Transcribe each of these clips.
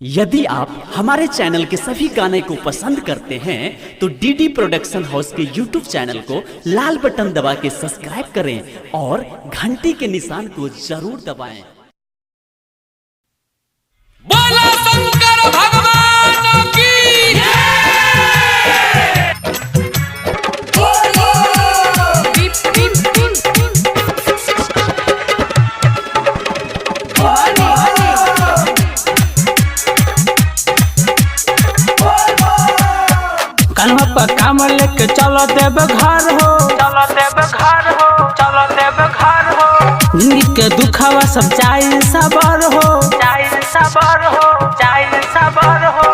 यदि आप हमारे चैनल के सभी गाने को पसंद करते हैं तो डीडी प्रोडक्शन हाउस के यूट्यूब चैनल को लाल बटन दबा के सब्सक्राइब करें और घंटी के निशान को जरूर दबाएं। बोला शंकर भगवान की कन्हा पर काम लेके चलो देव घर हो, चलो देव घर हो, चलो देव घर हो। जिंदगी के दुखावा सब जाए सबर हो, जाए सबर हो, जाए सबर हो।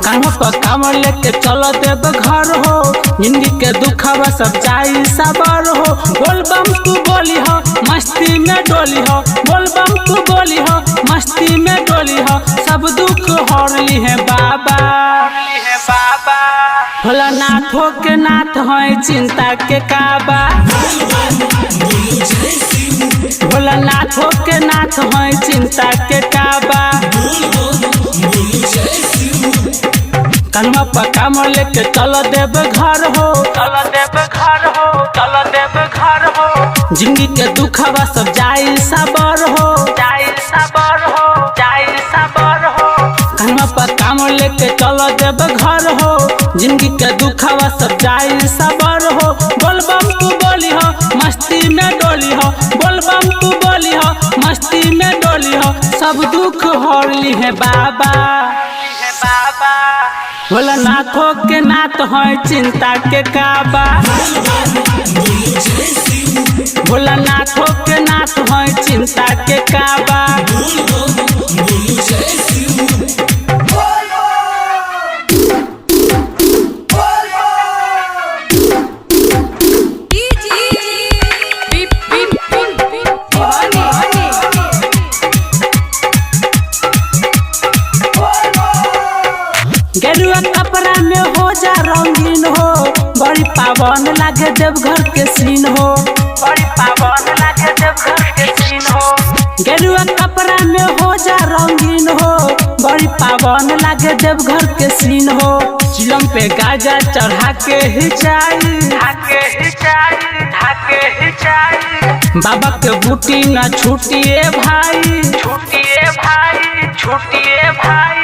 कन्हा पर काम लेके चलो देव घर हो, जिंदगी के दुखावा सब जाए सबर हो। बोल बम तू बोली हो, मस्ती में डोली हो, बोल बम तू बोली हो, मस्ती में डोली हो। सब दुख हर ली है बाबा, बाबा भोला नाथों के नाथ है चिंता के काबा। भोला नाथों के नाथ है चिंता के काबा। कन्हा पर काम लेके चलो देव घर हो, चलो देव घर हो, चलो देव घर हो। जिंदगी के दुखवा सब जाए सबर हो, जाए सबर हो, जाए सबर हो। कन्हा पर काम लेके चलो देव घर हो, जिंदगी के दुखवा सब जाए सबर हो। बोल बम तू बोली हो, मस्ती में डोली हो, बोल बम तू बोली हो, मस्ती में डोली हो। सब दुख हर ली है बाबा, बाबा भोला नाथों के नाथ है चिंता के काबा। भोला नाथों के नाथ है चिंता के काबा। गेरुआ कपड़ा में हो जा रंगीन हो, बड़ी पावन लागे देवघर के सीन हो, बड़ी पावन लागे देवघर के सीन हो। गेरुआ कपड़ा में हो जा रंगीन हो, बड़ी पावन लागे देवघर के सीन हो। चिलम पे गाजा चढ़ा के हिचाई, ढाके हिचाई, ढाके हिचाई। बाबा के बूटी न छूटिए भाई, छूटिए भाई, छूटिए भाई।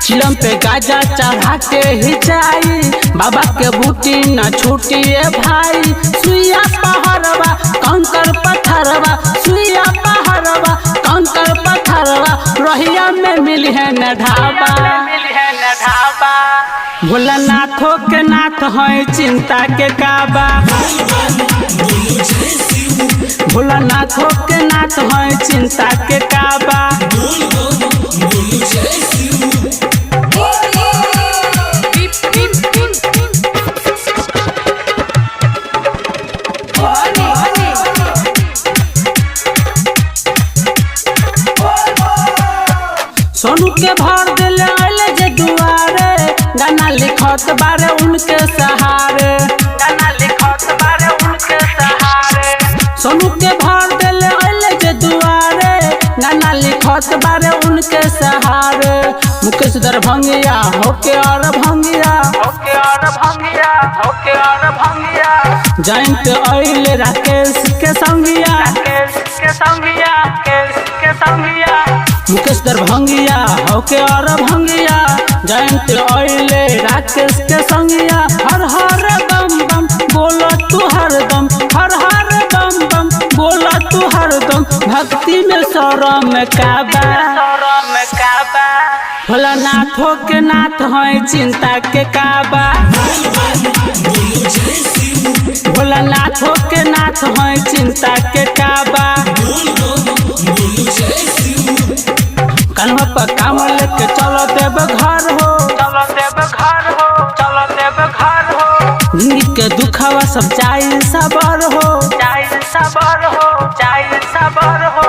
चिलम पे गाजा चढ़ा के हिचाई, बाबा के बूटी न छूटिए भाई। सुइया पहाड़वा कंकर पत्थरवा, सुइया पहाड़वा कंकर पत्थरवा। रोहिया में मिली है न ढाबा, मिली है न ढाबा। भोला नाथों के नाथ है चिंता के काबा। भोला नाथों के नाथ है चिंता के काबा। सोनू के भर दिल अले जे दुआरे, गाना लिखत बारे उनके सहारे, गाना लिखत बारे उनके सहारे। सोनू के भर दिल अले जे दुआरे, गाना लिखत बारे उनके सहारे। मुकेश दरभंगिया होके और भंगिया, होके और भंगिया, होके और भंगिया। जयंत अइले राकेश के संगिया, राकेश के संगिया, राकेश के संगिया। मुकेश दरभंगिया होके और भंगिया, जयंत अइले राकेश के संगिया। हर हर बम बम बोलो तू हरदम, हर हर बम बम बोलो तू हरदम। भक्ति में सौरम काबा, सौरम काबा। भोला नाथों के नाथ है चिंता के काबा। भोला नाथों के नाथ है चिंता के काबा। कन्हा पर काम लेके चलो देव घर हो, चलो देव घर हो, चलो देव घर हो। जिंदगी के दुखावा सब जाए सबर हो, जाए सबर हो, जाए सबर हो।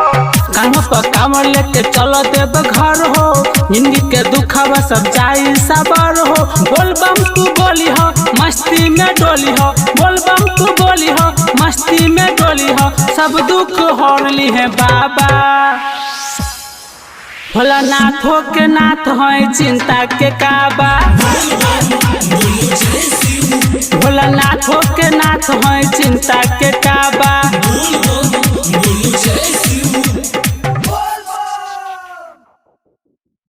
कन्हा पर काम लेके चलो देव घर हो, जिंदगी के दुखावा सब जाए सबर हो। बोल बम तू बोली हो, मस्ती में डोली हो, बोल बम तू बोली हो, मस्ती में डोली हो। सब दुख हर ली है बाबा। भोलानाथो के नाथ है चिंता के काबा, भोलानाथो के नाथ है चिंता के काबा।